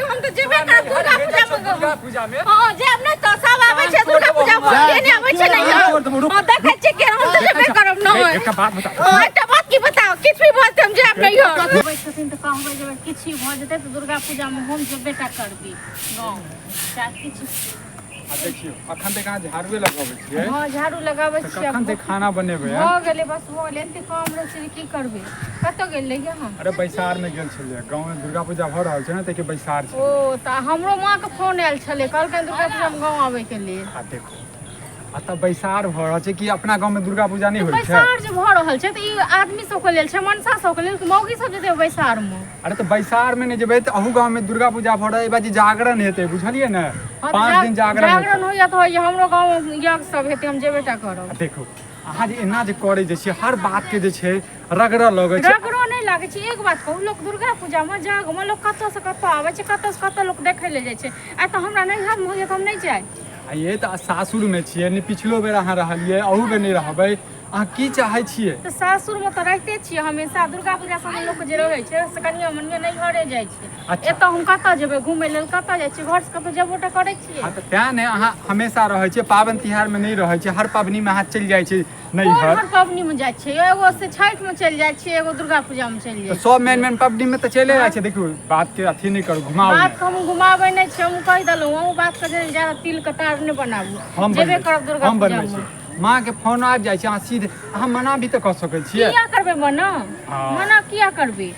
हम तो जेबे कर दुर्गा पूजा में हां जेब नहीं तो सब आबै छै दुर्गा पूजा में केने आबै छै नहीं हां देखै छी के हम तो जेबे करब नहीं एक बात बताओ एकटा बात की बताओ किछ भी बोलते हम जेब नहीं हो कहबै छथिन त कहबै जेबे किछ भी भ जेतै त दुर्गा पूजा में हम जेबे टा करबी गांव चाहे किछ देखियो अखन तक झाड़ू लगाबै छियै हां झाड़ू लगाबै छियै अखन तक खाना बनेबै हो गेलै बस हो गेलै एते काम रहै छै की करबै कतौ गेल रहियै हम अरे बैसार में गेल छलियै गांव में दुर्गा पूजा भ रहल छै ने त के बैसार छै ओ त हमरो मां के फोन आयल छलै कहलकै दुर्गा पूजा में गांव आबै के लिए आ देखो आता बैसार भ रहल छै कि अपना गांव में दुर्गा पूजा नहीं होय छै बैसार जे भ रहल छै त ई आदमी सब के लेल छै मनसा सब के लेल मौगी सब जेते बैसार में अरे तो बैसार में नहीं जेबै त अहू गांव में दुर्गा पूजा भ रहल बाजी जागरण हेतै बुझलियै ने 5 दिन जागरण होइया त होइया हमरो गांव में यज्ञ सब हेतै हम जेबेटा करब देखो अहाँ जे एना जे करे जे छै हर बात के जे छै रगड़ लगै छै रगड़ो नहीं लागे छै एक बात कहू लोग दुर्गा पूजा में जाग में लोग कतौ से कतौ आबै छै कतौ से कतौ लोग देखै ले जाइ छै आ त हमरा नहीं हम होइया त हम नहीं जाय आ ये त सासुर में छियै ने पिछलो बेर अहाँ रहलियै अहू बेर नहीं रहबै अहाँ की चाहै छियै त सासुर में त रहते छियै हमेशा दुर्गा पूजा सब लोग के जे रहै छै से कनिया मनिया नहीं घरे जाइ छै एतऽ हम कतऽ जेबै घुमै लेल कतऽ जाइ छियै घर से कतौ जेबोटा करै छियै हां त तें ने अहाँ हमेशा रहै छियै पाबनि तिहार में नहीं रहै छियै हर पाबनि में अहाँ चलि जाइ छियै नहीं हर पाबनि में जाइ छियै एगो से छठ में चलि जाइ छियै एगो दुर्गा पूजा में चलि जाइ तो सब मेन पाबनि में त चले जाइ छै देखियो बात के अथी नहीं करू घुमाओ बात हम घुमाबै नहीं छै हम कहि देलहुं हम बात के ज्यादा तिल के तार नहीं बनाबू जेबे करब दुर्गा पूजा में माँ के फोन आबि जाइ छै अहाँ सीधे अहाँ मना भी त कह सकै छियै किया करबै मना मना किया करबै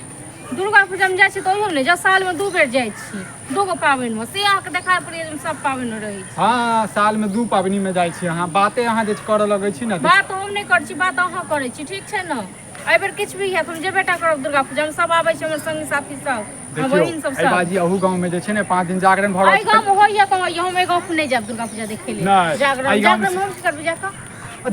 दुर्गा पूजा में जाइ छी त ओहियो ने जब साल में 2 बेर जाइ छी दूगो पाबनि में से अहाँ के देखाय पड़ै सब पाबनि में रहै छै हां साल में 2 पाबनि में जाइ छी अहाँ बाते अहाँ जे करऽ लगै छी ने बात हम नहीं करै छी बात अहाँ करै छी ठीक छै ने एहि बेर किछ भी हैत हम जेबेटा करब दुर्गा पूजा में सब आबै छै हमर संगी साथी सब बहिन सब सब बाजी अहू गांव में जे छै ने 5 दिन जागरण भ रहल छै गांव में होइया त हम ए गांव में नहीं जाब दुर्गा पूजा देखे लेल जागरण हम करबै जाका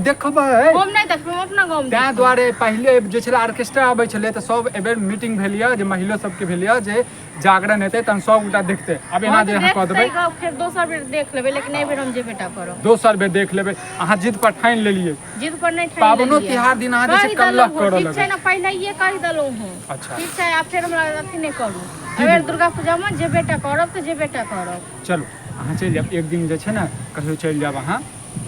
देखबै हम नहीं देखबै हम अपना गांव में तां द्वारे पहिले जे छला ऑर्केस्ट्रा आबै छले त सब एबेर मीटिंग भेलिया जे महिला सब के भेलिया जे जागरण हेतै त सब गोटा देखतै अब एना जे अहाँ कह देबै फिर दोसर बेर देख लेबै लेकिन एहि बेर हम जेबेटा करब दोसर बेर देख लेबै अहाँ जिद पर ठानि लेलियै जिद पर नहीं ठानि पाबनो तिहार दिन अहाँ जे छै कल्लह करऽ लगै ठीक छै ना पहिलेये कहि देलहुं हम अच्छा ठीक छै आ फिर हमरा अथी नहीं करू एहि बेर दुर्गा पूजा में जेबेटा करब त जेबेटा करब चलो अहाँ चलि जाब एक दिन जे छै ने कहियो चलि जाब अहाँ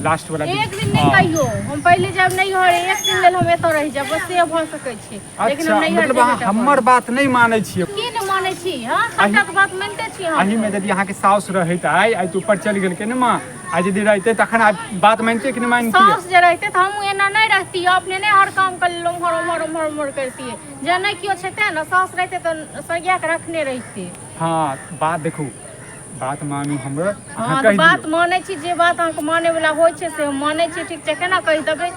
लास्ट वाला एक दिन नहीं कहियो हम पहले जब नहीं हो एक दिन लेल हम एतो रह जाब बस से भ सकै छी लेकिन हम नहीं मतलब अहाँ हमर बात नहीं मानै छियै की नहीं मानै छी हां सबटा बात मानते छी हम अही में यदि अहाँ के साउस रहैत आई तो ऊपर चल गेल के ने मां आज यदि रहते तखन बात मानते कि नहीं मानती साउस जे रहते त हम एना नहीं रहती अपने नहीं हर काम कर लो मर करती है जे नहीं कियो छै त ना साउस रहते त सगिया के रखने रहते हां बात देखू बात मानू हमर हां तो बात मानै छी जे बात अहाँ के माने वाला होय छै से हम मानै छी ठीक छै केना कहि देबै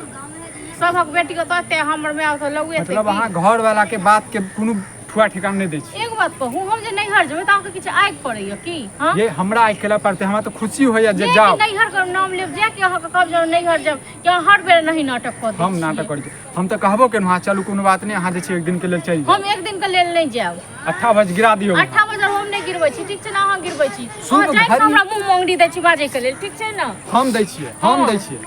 सबक बेटी के तते हमर माय त लगुए मतलब अहाँ घर वाला के बात के कोनो ठुआ ठिकान नहीं दै छी एक बात कहूं हम जे नहीं हर जेबै त अहाँ के किछ आइग पड़ैया की हां ये हमरा आइग केला पड़ते हमरा तो खुशी होया जे जाओ नहीं हर कर नाम लेब जे कि अहाँ के कब जाओ नहीं हर जब क्या हर बेर नहीं नाटक कर हम नाटक करै छी हम त कहबो केन हां चलू कोनो बात नहीं अहाँ जे छै एक दिन के लेल चलि हम एक दिन के लेल नहीं जाब 8 बजे गिरा दियौ 8 बजे हम नहीं गिरबै छी ठीक छै ना अहाँ गिरबै छी अहाँ जाय हमरा मुंह मंगरी दै छी बाजे के लेल ठीक छै ना हम दै छियै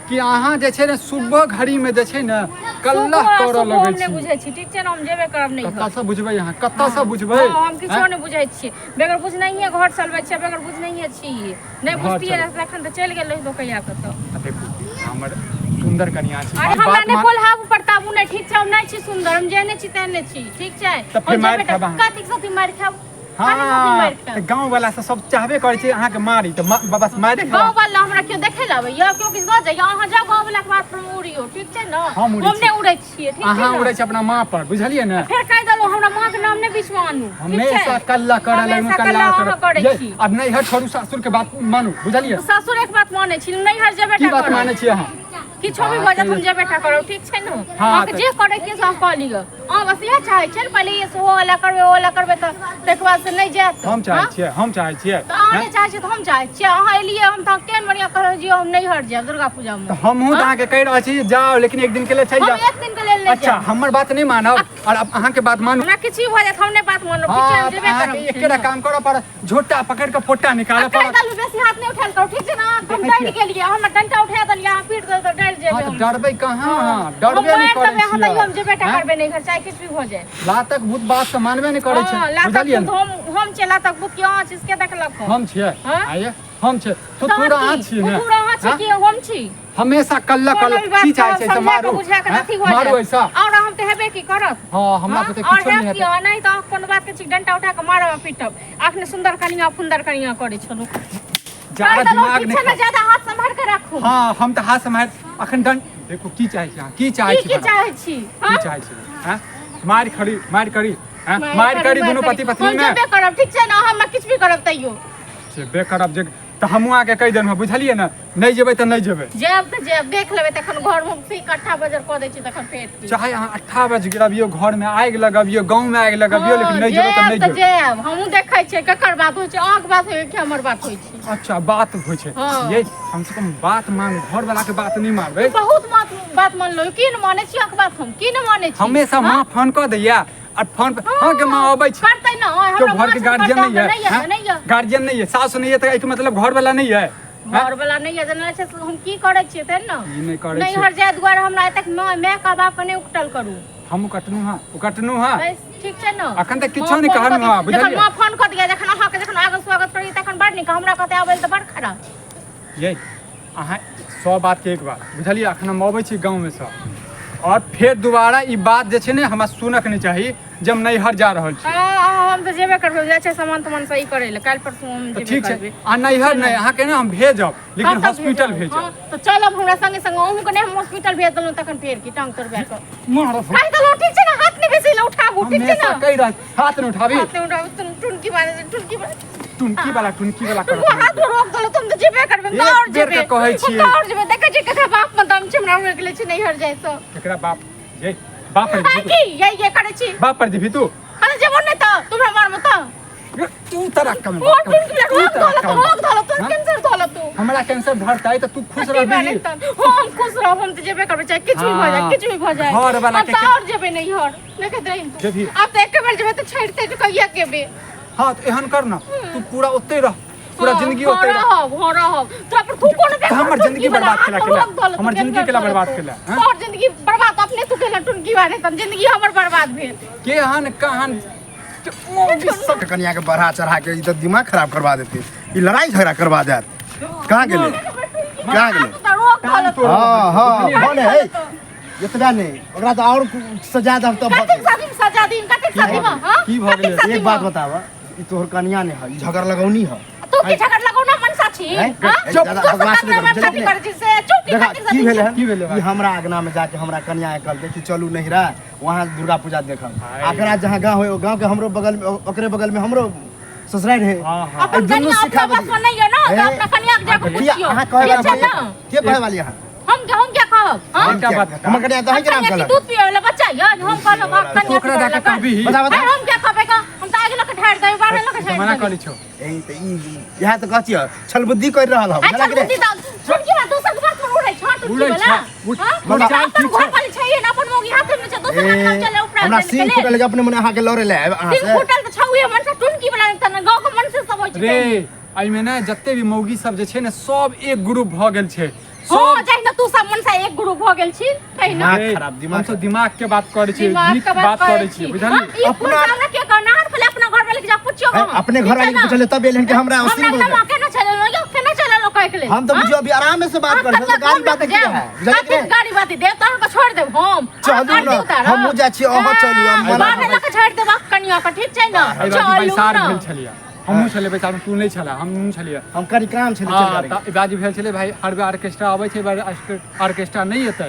कि अहाँ जे छै ने सुबह घड़ी में जे छै ने कल्लह करऽ लगै छी हम नहीं बुझै छी ठीक छै ना हम जेबे करब नहीं कत्ता से बुझबै अहाँ कत्ता से बुझबै हम किछो नहीं बुझै छी बेगर बुझनाइए घर चलबै छी बेगर बुझनाइए छी नहीं बुझतिए एखन त चलि गेल रहितो कहिया कत देखू हमर सुंदर कन्या छी अरे हमरा ने कोल्हाब प्रताप नहीं ठीक छै हम नहीं छी सुंदर हम जेने छी तेने छी ठीक छै हम जेबे कथि साथी मार खाब हां गांव वाला से सब चाहबे करे छै अहाँ के मारी त बस मारे गांव वाला हमरा क्यों देखे लाबै या क्यों किस गो जाय अहाँ जा गांव वाला के बात पर उड़ियो ठीक छै ना हम ने उड़ै छियै ठीक छै अहाँ उड़ै छी अपना मां पर बुझलियै ना फेर कहि देलौ हमरा मां के नाम ने बीच में आनू हमेशा कल्ला करे ले कल्ला करे अब नहीं हर छोड़ू सासुर के बात मानू बुझलियै सासुर एक बात माने छी नहीं हर जेबे की बात माने छी अहाँ किछो भी वजह तुम जेबेटा करो ठीक छै ना अहाँ जे करे के सब कह लियो अहाँ बस ये चाहे छै पहले ये सो वाला करबे त तक बाद से नहीं जात हम चाहे छियै त अहाँ नहीं चाहे छी त हम चाहे छी अहाँ एलिए हम त केन बढ़िया कह जियो हम नहीं हट जाब दुर्गा पूजा में हमहु त अहाँ के कह रहल छी जाओ लेकिन एक दिन के लिए चल जाओ हम एक दिन के लिए ले अच्छा हमर बात नहीं मानब और अब अहाँ के बात मानू हमरा किछ भी भ जात हम नहीं बात मानब ठीक छै हम जेबे करब एकेटा काम करऽ पर झोटा पकड़ के फोटा निकालऽ पर दालू बेसी हाथ नहीं उठाल करो ठीक छै ना हम डर गेलिए हम डंटा उठा देलिए अहाँ पीट दे त डर जेबे हम डरबै कहां डरबे नहीं करै छी हम जेबे टा करबे नहीं घर चाहे किछ भी हो जाए लातक भूत बात से मानबे नहीं करै छै बुझलियै हम चला तक भूत के आँच इसके देखलक हम छियै आइए हम छै तो तोरा आँच छी ने तोरा आँच छी कि हम छी हमेशा कल्ला की चाहे छै से मारो मारो ऐसा और हम त हेबे की करत हां हमरा पते किछो नहीं हेतै और नहीं त कोन बात के छी डंटा उठा के मारब पीटब अखने सुंदर कनिया फुंदर कनिया करे छलो ज्यादा दिमाग नहीं ज्यादा हाथ संभाल के राखू हां हम त हाथ संभाल अखन डंड देखो की चाहे छी की चाहे छी की चाहे छी की चाहे छी हां मार करी हां मार करी दोनों पति पत्नी में जेबे करब ठीक छै ना हम किछ भी करब तइयो जेबे करब जे त हमहु आके कहि देन बुझलियै ना नहीं जेबै त नहीं जेबै जेब त जेब देख लेबै तखन घर में से इकट्ठा बजर क दै छी तखन पेट चाहे अहाँ 8 बजे गिरबियो घर में आग लगबियो गांव में आग लगबियो लेकिन नहीं जेबै त नहीं जेब हमहु देखै छियै ककर बात होय छै आंख बात होय कि हमर बात होय छै अच्छा बात होय छै ये कम से कम बात मान घर वाला के बात नहीं मारबै बहुत बात मान लो की न माने छी आंख बात हम की न माने छी हमेशा मां फोन क दैया और फोन पे हां के मां आबै छै करतै ना हमरा घर के गार्जियन नहीं है गार्जियन नहीं है सास नहीं है त एक मतलब घर वाला नहीं है घर वाला नहीं है जनला छै हम की करै छियै त ना ई नहीं करै छी नहीं हर जाय दुआर हमरा तक मैं का बाप ने उकटल करू हम कटनु हां बस ठीक छै ना अखन तक किछो नहीं कहनु हां बुझलियै मां फोन क दिया जखन अहाँ के जखन आगे स्वागत करी तखन बड़ नीक हमरा कते आबै त बड़ खराब ये अहाँ 100 बात के एक बार बुझलियै अखन हम आबै छी गांव में सब और फिर दोबारा ई बात जे छै ने हमरा सुनक नहीं चाहिए जब नैहर जा रहल छी हम त जेबे करबै जाय छै सामान तमान सही करे ले काल परसों हम जेबे ठीक छै आ नैहर नहीं अहाँ के ने हम भेजब लेकिन हॉस्पिटल भेजब तो चलब हमरा संगे संगे ओहू के ने हम हॉस्पिटल भेज देलौ तखन फेर की टांग तोड़बे कर मारो काई देलौ ठीक छै ना हाथ ने बेसी ल उठाबू ठीक छै ना कहि रह हाथ न उठाबी हाथ ने उठाबू टुनकी वाला कर हाथ रोक देलौ तुम त जेबे करबे और जेबे कहै छी और जेबे देखे छी ककरा बाप में दम छै हमरा रोक ले छै नैहर जाय तो एकरा बाप ये बाप पर की ये करे छी बाप पर दिबी तू अरे जेबो नहीं त तुमरा मार मत तू तरक कम रोक धलो तू कैंसर धलो तू हमरा कैंसर धरता है तो तू खुश रहबी हम खुश रहब हम त जेबे करबे चाहे किछ भी हो जाए घर वाला के और जेबे नहीं हर देखे दे अब तो एक बार जेबे तो छाड़ते तो कहिया केबे हां तो एहन कर ना तू पूरा ओते रह पूरा जिंदगी ओते रह तो पर तू कोन पे हमर जिंदगी बर्बाद केला हमर जिंदगी केला बर्बाद केला और जिंदगी बर्बाद अपने तू केला टुनकी वाले तन जिंदगी हमर बर्बाद भेल केहन कहन कन्या के बढ़ा चढ़ा के इधर दिमाग खराब करवा देते ई लड़ाई झगड़ा करवा देत कहां गेले हां हां बोले है इतना नहीं ओकरा तो और सजा दब तो सजा दिन कते शादी में हां की भ गेले एक बात बतावा ई तोहर कन्या ने है झगड़ लगौनी है तू की झगड़ लगौना मनसा छी चुप बकवास नहीं कर देखा की भेले की भेले ई हमरा आगना में जाके हमरा कन्या के कहल कि चलू नहिरा वहां दुर्गा पूजा देखब आकरा जहां गांव है गांव के हमरो बगल में ओकरे बगल में हमरो ससुराल है अपन कन्या अपना बस में नहीं है ना अपना कन्या के जाके पूछियो हां कहला के कहे वाली है हम क्या कहब हम क्या बात हम कन्या तो है के नाम कहला दूध पिए वाला बच्चा है हम कहलो कन्या ओकरा जाके कहबी बता हम क्या कहबे का हम त आगे लक ढार देबै बाहर लक ढार मना करै छौ एही त ई यहां त कहछि छलबुद्धि कर रहल हम चला के छुटकी बात दोसर बात पर उड़ै छ टुटकी वाला उड़ चाल ठीक छै वाली छै ना अपन मोगी हाथ में छै दोसर हाथ चले ऊपर हमरा सिंह फुटल के अपने मने अहाँ के लड़े ले अहाँ से सिंह फुटल त छौए मन से टुनकी वाला त गांव के मन से सब होय छै रे आई में ना जत्ते भी मौगी सब जे छै ने सब एक ग्रुप भ गेल छै हो जाहि न तू सब मन से एक ग्रुप हो गेल छी कहि ना खराब दिमाग हम तो दिमाग के बात करै छी नीक बात करै छी बुझली अपना हमरा के कहना हर पहले अपना घर वाले के जा पूछियो अपने घर वाले के पूछले तब एलन के हमरा उसी बोल हमरा के ना चले लो केना चले लो कह के ले हम तो बुझियो अभी आराम से बात कर सकते गाड़ी बात की है बुझली गाड़ी बात दे तो हमको छोड़ दे हम चलू ना हम जा छी ओहो चलू हम बाहर लक छोड़ देबा कनिया का ठीक छै ना चलू ना भेल छलिया हमहू छले बेचारा तू नहीं छला हम छलिया हम करी काम छले चल गाड़ी बाजी भेल छले भाई हर बार ऑर्केस्ट्रा आबै छै बार ऑर्केस्ट्रा नहीं एतै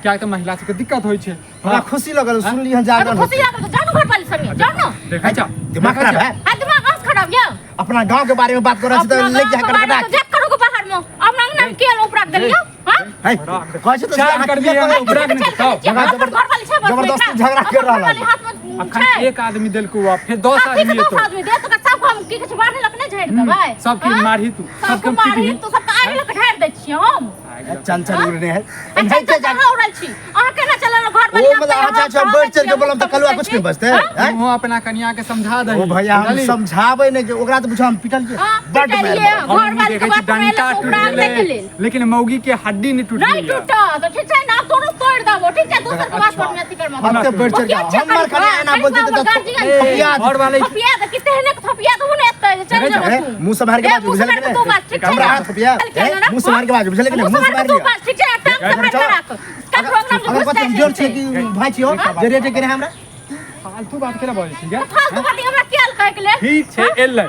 क्या तो महिला सबके दिक्कत होय छै हमरा खुशी लगल सुनली हम जागरण खुशी लागल जानो घर वाली संगे जानो देखै छ दिमाग खराब है दिमाग आज खराब या अपना गांव के बारे में बात कर त ले जा करकटा देख करो के बाहर में अब नाम के ऊपर देलियो हां है कहै छै चार कर दिए ऊपर जबरदस्ती झगड़ा कर रहल अखन एक आदमी देल को फिर 10 आदमी तो 10 आदमी दे तो सब हम की कुछ बाहर लक नहीं झाड़ देबै सबके मारही तू सबके मारही तू सब आगे लक ढार दै छी हम चंचल उड़ने है अच्छा उड़ल छी अहाँ केना चलल घर वाली ओ मतलब अच्छा अच्छा बढ़ चढ़ के बोलम त कलुआ कुछ नहीं बचते हैं तू अपना कन्या के समझा दे ओ भैया हम समझाबै ने कि ओकरा त बुझा हम पिटल के बड घर वाली के बात में डंटा टूट गेलै लेकिन मौगी के हड्डी नहीं टूट नहीं टूटा तो ठीक है ना दोनों तोड़ दबो ठीक है दूसर के बात पर में अथी कर मत हम त बढ़ चढ़ के हमर कन्या ना बोलते त थपिया घर वाले थपिया तो कितने ने थपिया तो ने चल जा मुंह से बाहर के बात बुझल के हमरा थपिया मुंह से बाहर के बात बुझल के मुंह से बाहर के ठीक है टांग से मार रख का प्रोग्राम अगर पता जोर छे कि भाई छियो जे रेट करे हमरा फालतू बात केला बोलै छी गे फालतू बात हमरा केल कह के ले ठीक छै एलै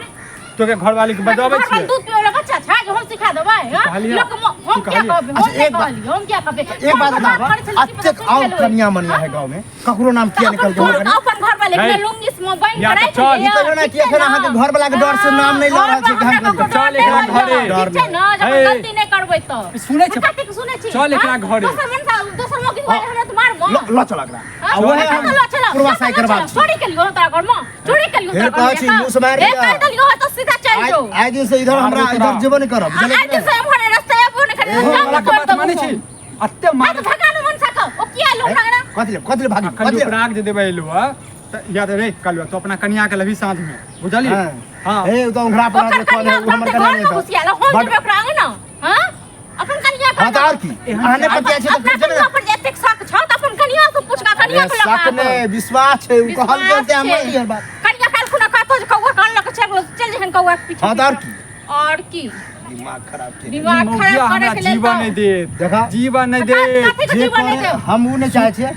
तो के घर वाली के बजाबै छी दूध पियो वाला बच्चा था जो हम सिखा देबै लोग हम क्या कहबे हम क्या कहबे एक बात बताओ अत्तेक और कन्या मनिया है गांव में ककरो नाम किया निकल के अपन घर वाले के लुंगी में बन कराई ई तो ना किया फिर अहाँ के घर वाला के डर से नाम नहीं ल रहल छै कि हम चल एकरा घरे छै ना जब गलती नहीं करबै तो सुनै छै कथि के सुनै छी चल एकरा घरे दोसर मौकी होय हमरा तुम्हार मो ल चल एकरा ओहे पूर्वा साई करबा चोरी के लियो तारा घर में चोरी के लियो फिर कहै छी मुंह से मार एक कह दलियो तो सीधा चल जो आइ दिन से इधर हमरा इधर जेबो नहीं करब आज से हमरे रास्ते आबो नहीं करे बात मानै छी अत्ते मार भगानो मन सक ओ किया लोग ना कथि भागी कल प्राग जे देबै लो त याद रे कल तो अपना कन्या के लभी साथ में बुझली हां ए तो घरा पर कॉल है हमर कन्या नहीं तो घुसियाला हम जेबे प्राग ना हां अपन कन्या पर हां और की आने पतिया छै तो अपन पर एतेक शक छ त अपन कन्या से पूछ का कन्या के लगा शक ने विश्वास छै उ कहल करते हम नहीं बात कन्या काल खुना कहतो जे कौवा कान लक चल जहन कौवा के पीछे हां और की दिमाग खराब छै दिमाग खराब करे के लेल जीवन नहीं दे देखा जीवन नहीं दे जे करे हम उ नहीं चाहे छियै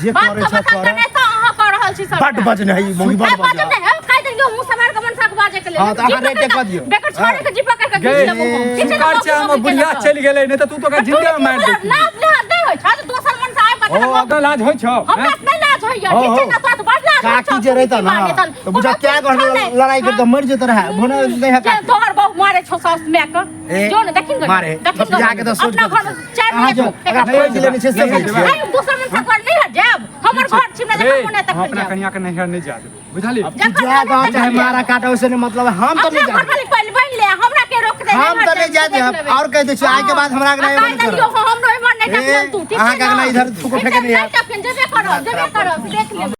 जे करे छै करे नहीं तो अहाँ कर रहल छी सब बड बजने है मोगी बड बजने नहीं है कह देंगे मुंह से मार के मन साक बाजे के लेल हां त अहाँ रेट कह दियौ बेकर छोड़े के जीप करके घिच लेबो कार से हम बुढ़िया चल गेलै नहीं त तू तो का जिंदे में मार दे लाज नहीं होय छ दोसर मन से आय ओ अगर लाज होय छ हमरा नहीं लाज होय ठीक है ना तो बड़ लाज काकी जे रहता ना तो बुझा क्या कर लड़ाई कर तो मर जेत रहा भने नहीं है तोहर बहु मारे छ सास में के जो ने देखिन मारे जाके तो सोच अपना घर में चार मिनट जिले में छे से दूसर मन से कर नहीं है जब हमर घर छिना ले हम ने तक अपना कन्या के नहर नहीं जा बुझली जा गांव चाहे मारा काटा उसे ने मतलब हम तो नहीं जा बन ले हमरा के रोक दे हम तो नहीं जाते और कह दे आज के बाद हमरा के नहीं बन हम रोए मन नहीं तक तू ठीक है अहाँ का इधर तू को फेंके नहीं जेबे करो देख ले